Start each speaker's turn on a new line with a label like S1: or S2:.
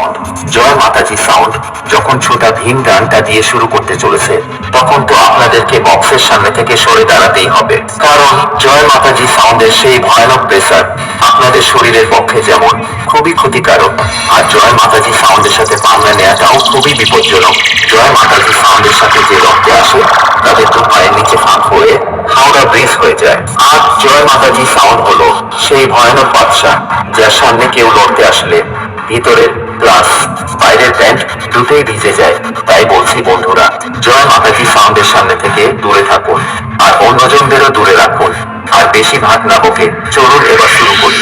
S1: Sound. জয় মাতাজি sound যখন ছোটা ভীম গানটা দিয়ে শুরু করতে চলেছে, তখন তো আপনাদেরকে বক্সের সামনে থেকে সরে দাঁড়াতেই হবে, কারণ জয় মাতাজি সাউন্ডের সেই ভয়ানক প্রেসার আপনাদের শরীরের পক্ষে যেমন খুবই ক্ষতিকারক, আর জয় মাতাজি সাউন্ডের সাথে পাঙ্গা নেওয়াটাও খুবই বিপজ্জনক। জয় মাতাজি সাউন্ডের সাথে যে রক্তে আসে তাদের দু পায়ের নিচে ফাঁক হয়ে হাওড়া ব্রিজ হয়ে যায়। আর জয় মাতাজি সাউন্ড হলো সেই ভয়ানক বাদশা, যার সামনে কেউ লড়তে আসলে ভিতরের প্লাস বাইরের প্যান্ট দুটোই ভিজে যায়। তাই বলছি বন্ধুরা, জয় মাতাজি সাউন্ডের সামনে থেকে দূরে থাকুন, আর অন্যজনদেরও দূরে রাখুন। আর বেশি ভাগ না বকে চলুন এবার শুরু করি।